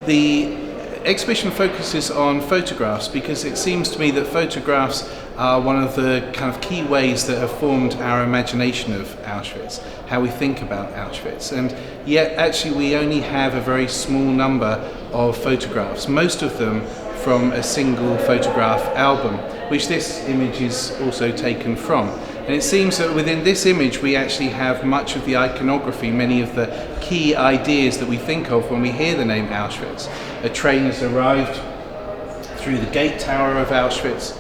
The exhibition focuses on photographs because it seems to me that photographs are one of the kind of key ways that have formed our imagination of Auschwitz, how we think about Auschwitz. And yet actually we only have a very small number of photographs, most of them from a single photograph album, which this image is also taken from. And it seems that within this image we actually have much of the iconography, many of the key ideas that we think of when we hear the name Auschwitz. A train has arrived through the gate tower of Auschwitz.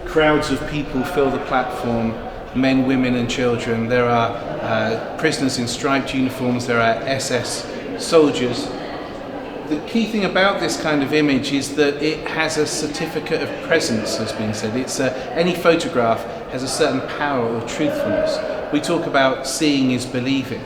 Crowds of people fill the platform, men, women and children. There are prisoners in striped uniforms, there are SS soldiers. The key thing about this kind of image is that it has a certificate of presence, has been said. Any photograph has a certain power or truthfulness. We talk about seeing is believing,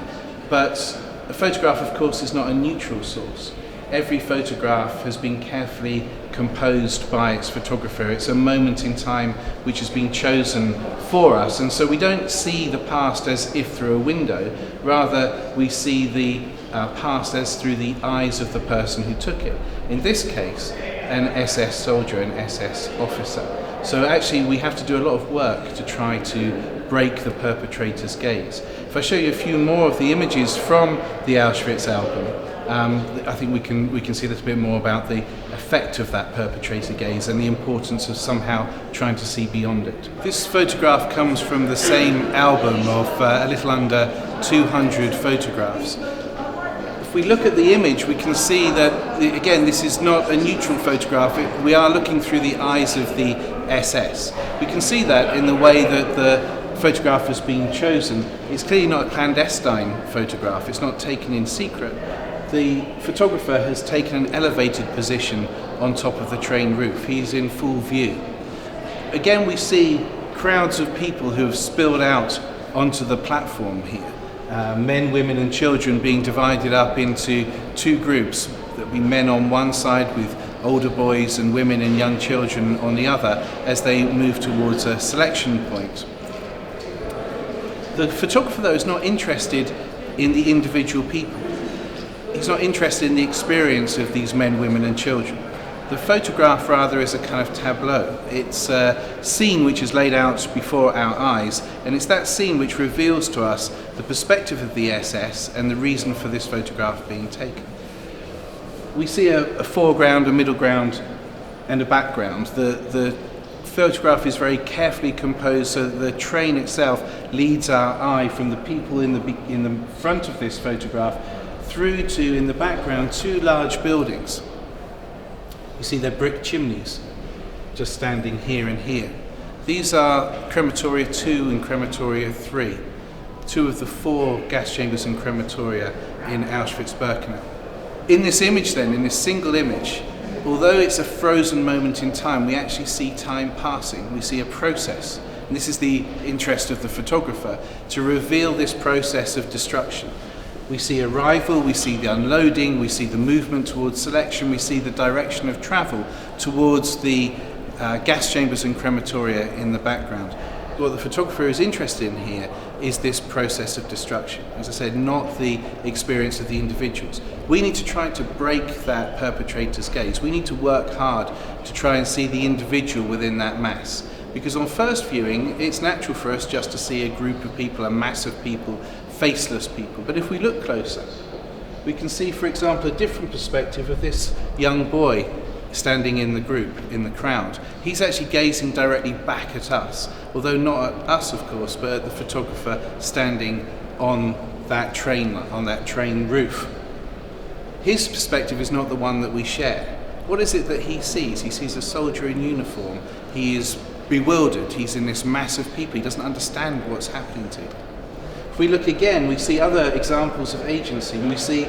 but a photograph, of course, is not a neutral source. Every photograph has been carefully composed by its photographer. It's a moment in time which has been chosen for us, and so we don't see the past as if through a window, rather we see the past as through the eyes of the person who took it. In this case, an SS soldier, an SS officer. So actually we have to do a lot of work to try to break the perpetrator's gaze. If I show you a few more of the images from the Auschwitz album, I think we can see a little bit more about the effect of that perpetrator gaze and the importance of somehow trying to see beyond it. This photograph comes from the same album of a little under 200 photographs. If we look at the image, we can see that, again, this is not a neutral photograph. We are looking through the eyes of the SS. We can see that in the way that the photograph has been chosen. It's clearly not a clandestine photograph. It's not taken in secret. The photographer has taken an elevated position on top of the train roof. He's in full view. Again, we see crowds of people who have spilled out onto the platform here. Men, women and children being divided up into two groups. There'll be men on one side with older boys and women and young children on the other as they move towards a selection point. The photographer, though, is not interested in the individual people. He's not interested in the experience of these men, women and children. The photograph rather is a kind of tableau. It's a scene which is laid out before our eyes, and it's that scene which reveals to us the perspective of the SS and the reason for this photograph being taken. We see a foreground, a middle ground and a background. The photograph is very carefully composed so that the train itself leads our eye from the people in the front of this photograph through to, in the background, two large buildings. You see their brick chimneys just standing here and here. These are crematoria 2 and crematoria 3, two of the 4 gas chambers and crematoria in AuschwitzBirkenau. In this image then, in this single image, although it's a frozen moment in time, we actually see time passing. We see a process. And this is the interest of the photographer, to reveal this process of destruction. We see arrival, we see the unloading, we see the movement towards selection, we see the direction of travel towards the gas chambers and crematoria in the background. What the photographer is interested in here is this process of destruction. As I said, not the experience of the individuals. We need to try to break that perpetrator's gaze. We need to work hard to try and see the individual within that mass. Because on first viewing, it's natural for us just to see a group of people, a mass of people, faceless people. But if we look closer, we can see, for example, a different perspective of this young boy standing in the group, in the crowd. He's actually gazing directly back at us, although not at us, of course, but at the photographer standing on that train roof. His perspective is not the one that we share. What is it that he sees? He sees a soldier in uniform. He is bewildered. He's in this mass of people. He doesn't understand what's happening to him. If we look again, we see other examples of agency. We see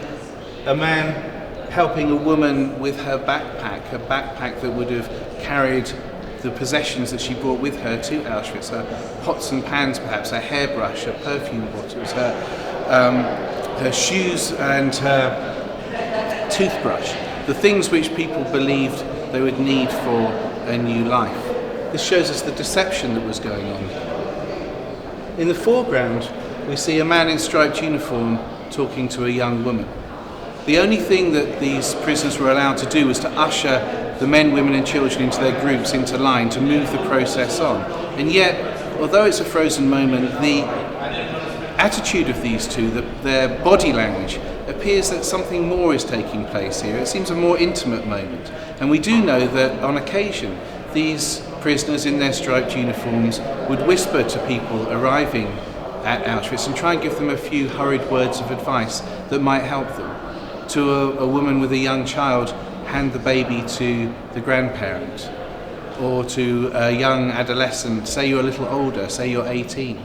a man helping a woman with her backpack that would have carried the possessions that she brought with her to Auschwitz, her pots and pans perhaps, her hairbrush, her perfume bottles, her shoes and her toothbrush, the things which people believed they would need for a new life. This shows us the deception that was going on. In the foreground, we see a man in striped uniform talking to a young woman. The only thing that these prisoners were allowed to do was to usher the men, women and children into their groups, into line, to move the process on. And yet, although it's a frozen moment, the attitude of these two, their body language, appears that something more is taking place here. It seems a more intimate moment. And we do know that on occasion, these prisoners in their striped uniforms would whisper to people arriving at Auschwitz and try and give them a few hurried words of advice that might help them. To a woman with a young child, hand the baby to the grandparent. Or to a young adolescent, say you're a little older, say you're 18.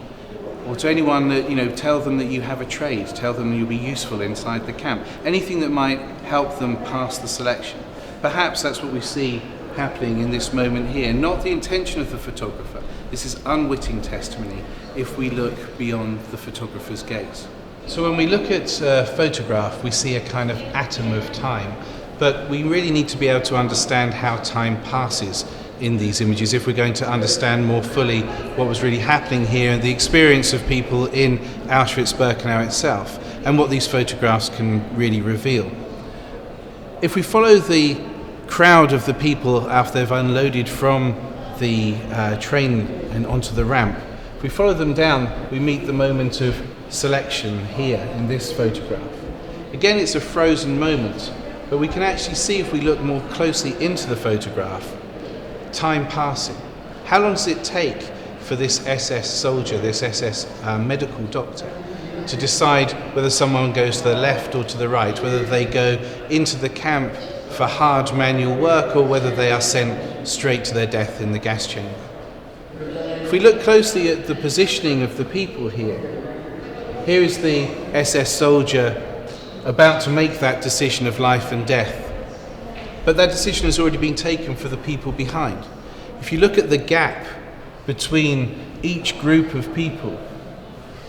Or to anyone that, tell them that you have a trade, tell them you'll be useful inside the camp. Anything that might help them pass the selection. Perhaps that's what we see happening in this moment here. Not the intention of the photographer. This is unwitting testimony if we look beyond the photographer's gaze. So when we look at a photograph, we see a kind of atom of time, but we really need to be able to understand how time passes in these images if we're going to understand more fully what was really happening here and the experience of people in Auschwitz-Birkenau itself and what these photographs can really reveal. If we follow the crowd of the people after they've unloaded from the train and onto the ramp, if we follow them down, we meet the moment of selection here in this photograph. Again, it's a frozen moment, but we can actually see if we look more closely into the photograph, time passing. How long does it take for this SS soldier, this SS medical doctor, to decide whether someone goes to the left or to the right, whether they go into the camp for hard manual work or whether they are sent straight to their death in the gas chamber? If we look closely at the positioning of the people here, here is the SS soldier about to make that decision of life and death. But that decision has already been taken for the people behind. If you look at the gap between each group of people,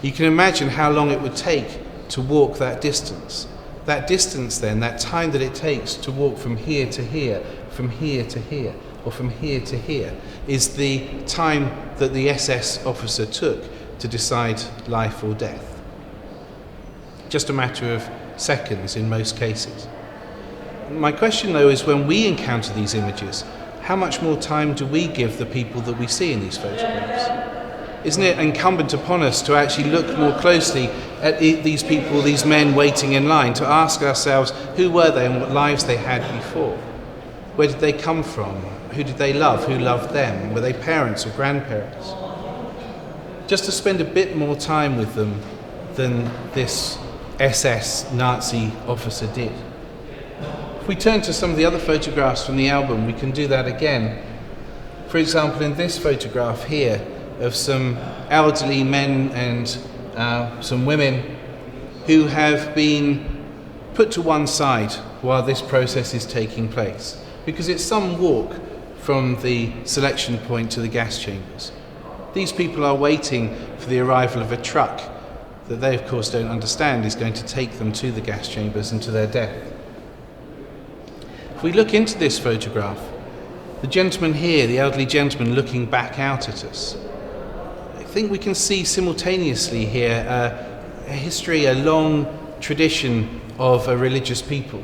you can imagine how long it would take to walk that distance. That distance then, that time that it takes to walk from here to here, from here to here, or from here to here, is the time that the SS officer took to decide life or death. Just a matter of seconds in most cases. My question though is, when we encounter these images, how much more time do we give the people that we see in these photographs? Isn't it incumbent upon us to actually look more closely at these people, these men waiting in line, to ask ourselves who were they and what lives they had before? Where did they come from? Who did they love? Who loved them? Were they parents or grandparents? Just to spend a bit more time with them than this SS Nazi officer did. If we turn to some of the other photographs from the album, we can do that again. For example, in this photograph here of some elderly men and some women who have been put to one side while this process is taking place, because it's some walk from the selection point to the gas chambers. These people are waiting for the arrival of a truck that they of course don't understand is going to take them to the gas chambers and to their death. If we look into this photograph, the gentleman here, the elderly gentleman looking back out at us, I think we can see simultaneously here a history, a long tradition of a religious people.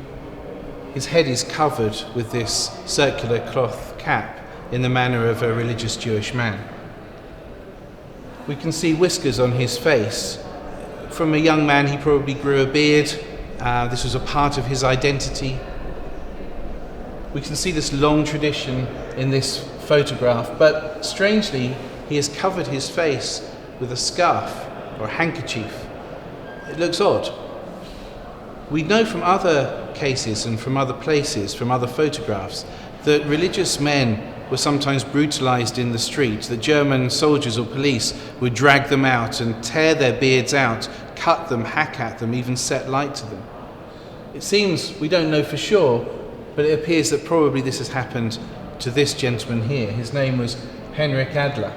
His head is covered with this circular cloth cap in the manner of a religious Jewish man. We can see whiskers on his face. From a young man, he probably grew a beard. This was a part of his identity. We can see this long tradition in this photograph, but strangely, he has covered his face with a scarf or a handkerchief. It looks odd. We know from other cases and from other places, from other photographs, that religious men were sometimes brutalized in the street, that German soldiers or police would drag them out and tear their beards out, cut them, hack at them, even set light to them. It seems, we don't know for sure, but it appears that probably this has happened to this gentleman here. His name was Henrik Adler.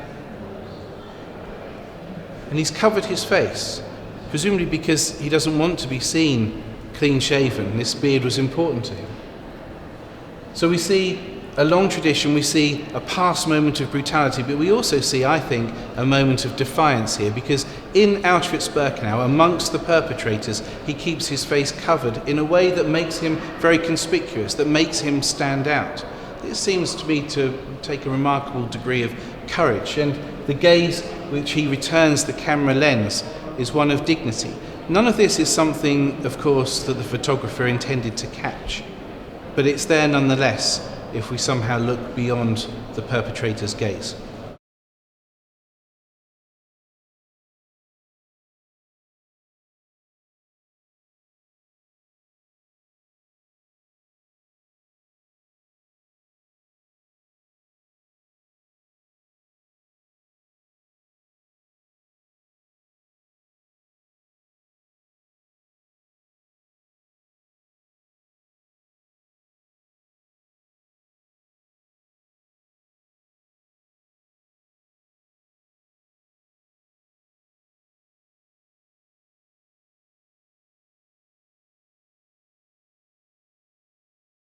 And he's covered his face, presumably because he doesn't want to be seen clean shaven. This beard was important to him. So we see a long tradition, we see a past moment of brutality, but we also see, I think, a moment of defiance here, because in Auschwitz-Birkenau, amongst the perpetrators, he keeps his face covered in a way that makes him very conspicuous, that makes him stand out. It seems to me to take a remarkable degree of courage, and the gaze which he returns the camera lens is one of dignity. None of this is something, of course, that the photographer intended to catch, but it's there nonetheless if we somehow look beyond the perpetrator's gaze.